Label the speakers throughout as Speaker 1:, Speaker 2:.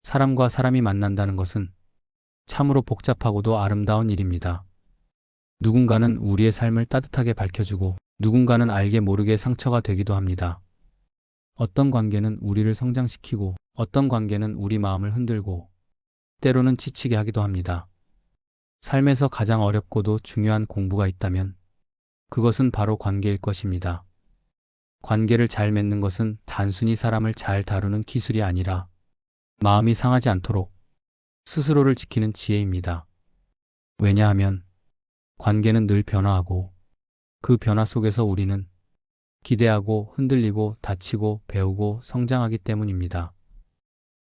Speaker 1: 사람과 사람이 만난다는 것은 참으로 복잡하고도 아름다운 일입니다. 누군가는 우리의 삶을 따뜻하게 밝혀주고 누군가는 알게 모르게 상처가 되기도 합니다. 어떤 관계는 우리를 성장시키고 어떤 관계는 우리 마음을 흔들고 때로는 지치게 하기도 합니다. 삶에서 가장 어렵고도 중요한 공부가 있다면 그것은 바로 관계일 것입니다. 관계를 잘 맺는 것은 단순히 사람을 잘 다루는 기술이 아니라 마음이 상하지 않도록 스스로를 지키는 지혜입니다. 왜냐하면 관계는 늘 변화하고 그 변화 속에서 우리는 기대하고 흔들리고 다치고 배우고 성장하기 때문입니다.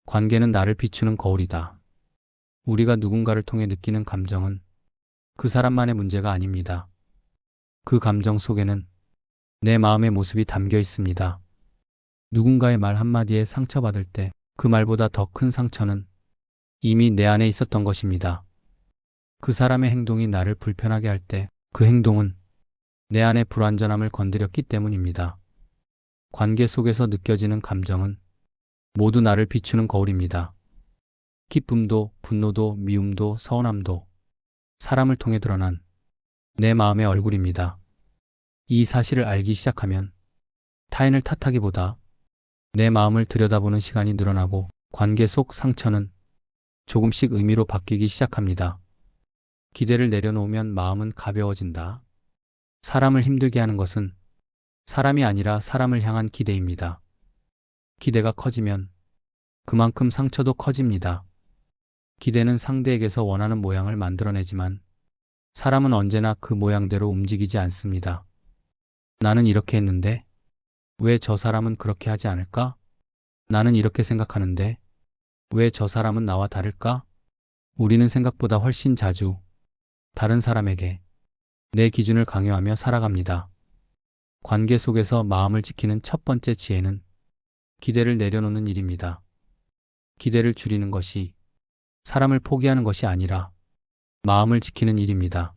Speaker 1: 관계는 나를 비추는 거울이다. 우리가 누군가를 통해 느끼는 감정은 그 사람만의 문제가 아닙니다. 그 감정 속에는 내 마음의 모습이 담겨 있습니다. 누군가의 말 한마디에 상처받을 때 그 말보다 더 큰 상처는 이미 내 안에 있었던 것입니다. 그 사람의 행동이 나를 불편하게 할 때 그 행동은 내 안의 불완전함을 건드렸기 때문입니다. 관계 속에서 느껴지는 감정은 모두 나를 비추는 거울입니다. 기쁨도, 분노도, 미움도, 서운함도 사람을 통해 드러난 내 마음의 얼굴입니다. 이 사실을 알기 시작하면 타인을 탓하기보다 내 마음을 들여다보는 시간이 늘어나고 관계 속 상처는 조금씩 의미로 바뀌기 시작합니다. 기대를 내려놓으면 마음은 가벼워진다. 사람을 힘들게 하는 것은 사람이 아니라 사람을 향한 기대입니다. 기대가 커지면 그만큼 상처도 커집니다. 기대는 상대에게서 원하는 모양을 만들어내지만 사람은 언제나 그 모양대로 움직이지 않습니다. 나는 이렇게 했는데 왜 저 사람은 그렇게 하지 않을까? 나는 이렇게 생각하는데 왜 저 사람은 나와 다를까? 우리는 생각보다 훨씬 자주 다른 사람에게 내 기준을 강요하며 살아갑니다. 관계 속에서 마음을 지키는 첫 번째 지혜는 기대를 내려놓는 일입니다. 기대를 줄이는 것이 사람을 포기하는 것이 아니라 마음을 지키는 일입니다.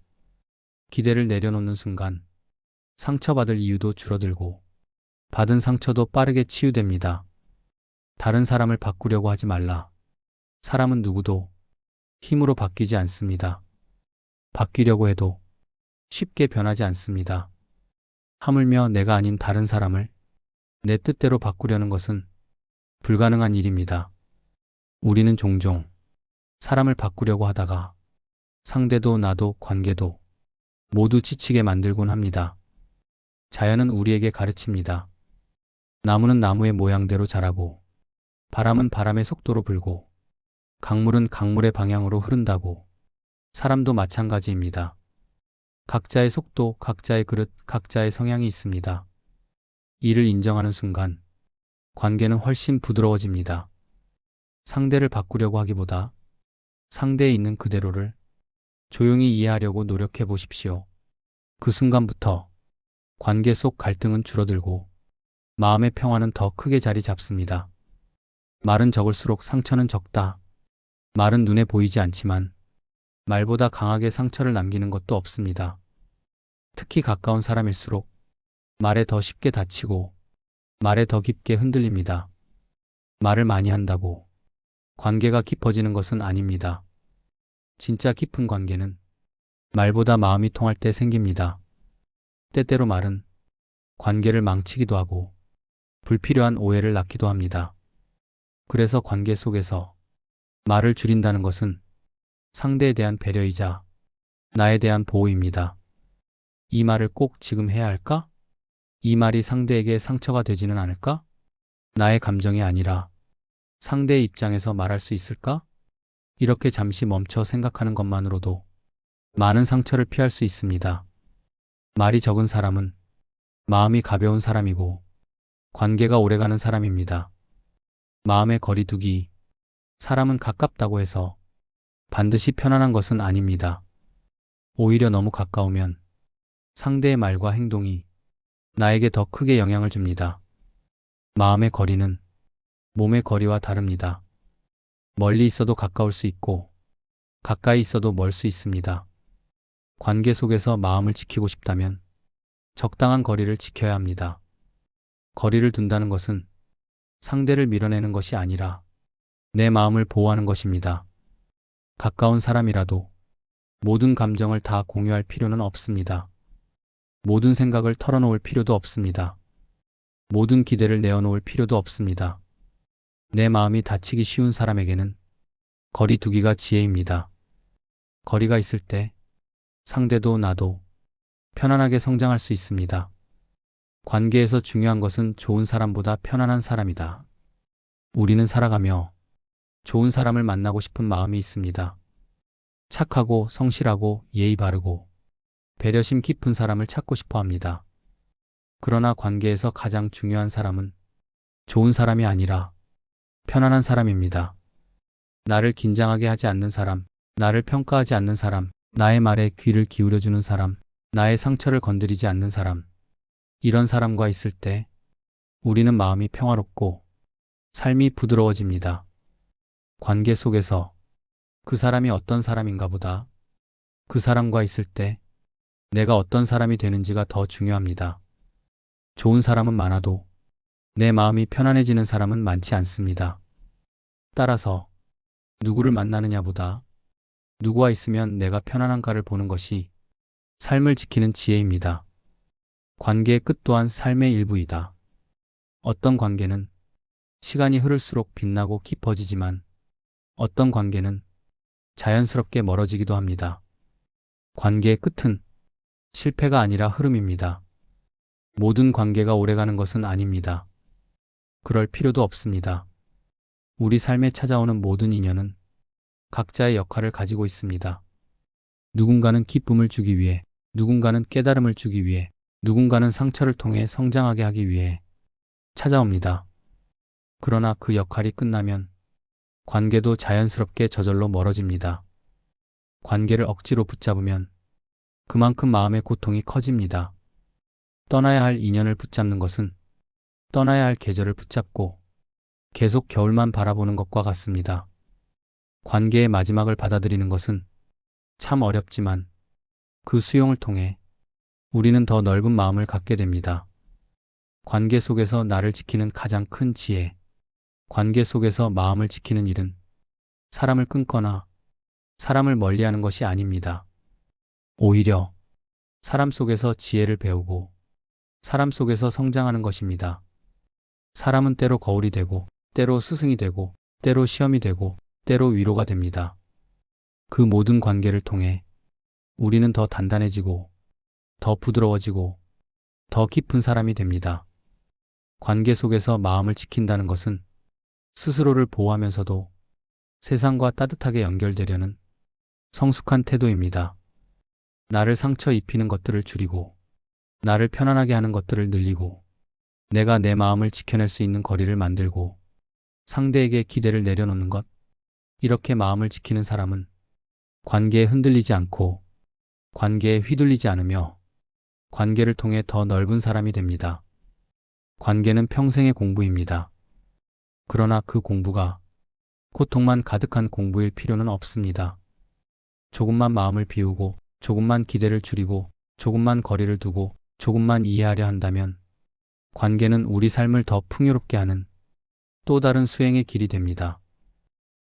Speaker 1: 기대를 내려놓는 순간 상처받을 이유도 줄어들고 받은 상처도 빠르게 치유됩니다. 다른 사람을 바꾸려고 하지 말라. 사람은 누구도 힘으로 바뀌지 않습니다. 바뀌려고 해도 쉽게 변하지 않습니다. 하물며 내가 아닌 다른 사람을 내 뜻대로 바꾸려는 것은 불가능한 일입니다. 우리는 종종 사람을 바꾸려고 하다가 상대도 나도 관계도 모두 지치게 만들곤 합니다. 자연은 우리에게 가르칩니다. 나무는 나무의 모양대로 자라고 바람은 바람의 속도로 불고 강물은 강물의 방향으로 흐른다고 사람도 마찬가지입니다. 각자의 속도, 각자의 그릇, 각자의 성향이 있습니다. 이를 인정하는 순간 관계는 훨씬 부드러워집니다. 상대를 바꾸려고 하기보다 상대에 있는 그대로를 조용히 이해하려고 노력해 보십시오. 그 순간부터 관계 속 갈등은 줄어들고 마음의 평화는 더 크게 자리 잡습니다. 말은 적을수록 상처는 적다. 말은 눈에 보이지 않지만 말보다 강하게 상처를 남기는 것도 없습니다. 특히 가까운 사람일수록 말에 더 쉽게 다치고 말에 더 깊게 흔들립니다. 말을 많이 한다고 관계가 깊어지는 것은 아닙니다. 진짜 깊은 관계는 말보다 마음이 통할 때 생깁니다. 때때로 말은 관계를 망치기도 하고 불필요한 오해를 낳기도 합니다. 그래서 관계 속에서 말을 줄인다는 것은 상대에 대한 배려이자 나에 대한 보호입니다. 이 말을 꼭 지금 해야 할까? 이 말이 상대에게 상처가 되지는 않을까? 나의 감정이 아니라 상대의 입장에서 말할 수 있을까? 이렇게 잠시 멈춰 생각하는 것만으로도 많은 상처를 피할 수 있습니다. 말이 적은 사람은 마음이 가벼운 사람이고 관계가 오래가는 사람입니다. 마음의 거리두기, 사람은 가깝다고 해서 반드시 편안한 것은 아닙니다. 오히려 너무 가까우면 상대의 말과 행동이 나에게 더 크게 영향을 줍니다. 마음의 거리는 몸의 거리와 다릅니다. 멀리 있어도 가까울 수 있고 가까이 있어도 멀 수 있습니다. 관계 속에서 마음을 지키고 싶다면 적당한 거리를 지켜야 합니다. 거리를 둔다는 것은 상대를 밀어내는 것이 아니라 내 마음을 보호하는 것입니다. 가까운 사람이라도 모든 감정을 다 공유할 필요는 없습니다. 모든 생각을 털어놓을 필요도 없습니다. 모든 기대를 내어놓을 필요도 없습니다. 내 마음이 다치기 쉬운 사람에게는 거리 두기가 지혜입니다. 거리가 있을 때 상대도 나도 편안하게 성장할 수 있습니다. 관계에서 중요한 것은 좋은 사람보다 편안한 사람이다. 우리는 살아가며 좋은 사람을 만나고 싶은 마음이 있습니다. 착하고 성실하고 예의 바르고 배려심 깊은 사람을 찾고 싶어 합니다. 그러나 관계에서 가장 중요한 사람은 좋은 사람이 아니라 편안한 사람입니다. 나를 긴장하게 하지 않는 사람, 나를 평가하지 않는 사람, 나의 말에 귀를 기울여주는 사람, 나의 상처를 건드리지 않는 사람. 이런 사람과 있을 때 우리는 마음이 평화롭고 삶이 부드러워집니다. 관계 속에서 그 사람이 어떤 사람인가 보다 그 사람과 있을 때 내가 어떤 사람이 되는지가 더 중요합니다. 좋은 사람은 많아도 내 마음이 편안해지는 사람은 많지 않습니다. 따라서 누구를 만나느냐보다 누구와 있으면 내가 편안한가를 보는 것이 삶을 지키는 지혜입니다. 관계의 끝 또한 삶의 일부이다. 어떤 관계는 시간이 흐를수록 빛나고 깊어지지만 어떤 관계는 자연스럽게 멀어지기도 합니다. 관계의 끝은 실패가 아니라 흐름입니다. 모든 관계가 오래가는 것은 아닙니다. 그럴 필요도 없습니다. 우리 삶에 찾아오는 모든 인연은 각자의 역할을 가지고 있습니다. 누군가는 기쁨을 주기 위해, 누군가는 깨달음을 주기 위해, 누군가는 상처를 통해 성장하게 하기 위해 찾아옵니다. 그러나 그 역할이 끝나면 관계도 자연스럽게 저절로 멀어집니다. 관계를 억지로 붙잡으면 그만큼 마음의 고통이 커집니다. 떠나야 할 인연을 붙잡는 것은 떠나야 할 계절을 붙잡고 계속 겨울만 바라보는 것과 같습니다. 관계의 마지막을 받아들이는 것은 참 어렵지만 그 수용을 통해 우리는 더 넓은 마음을 갖게 됩니다. 관계 속에서 나를 지키는 가장 큰 지혜, 관계 속에서 마음을 지키는 일은 사람을 끊거나 사람을 멀리하는 것이 아닙니다. 오히려 사람 속에서 지혜를 배우고 사람 속에서 성장하는 것입니다. 사람은 때로 거울이 되고 때로 스승이 되고 때로 시험이 되고 때로 위로가 됩니다. 그 모든 관계를 통해 우리는 더 단단해지고 더 부드러워지고 더 깊은 사람이 됩니다. 관계 속에서 마음을 지킨다는 것은 스스로를 보호하면서도 세상과 따뜻하게 연결되려는 성숙한 태도입니다. 나를 상처 입히는 것들을 줄이고 나를 편안하게 하는 것들을 늘리고 내가 내 마음을 지켜낼 수 있는 거리를 만들고 상대에게 기대를 내려놓는 것, 이렇게 마음을 지키는 사람은 관계에 흔들리지 않고 관계에 휘둘리지 않으며 관계를 통해 더 넓은 사람이 됩니다. 관계는 평생의 공부입니다. 그러나 그 공부가 고통만 가득한 공부일 필요는 없습니다. 조금만 마음을 비우고 조금만 기대를 줄이고 조금만 거리를 두고 조금만 이해하려 한다면 관계는 우리 삶을 더 풍요롭게 하는 또 다른 수행의 길이 됩니다.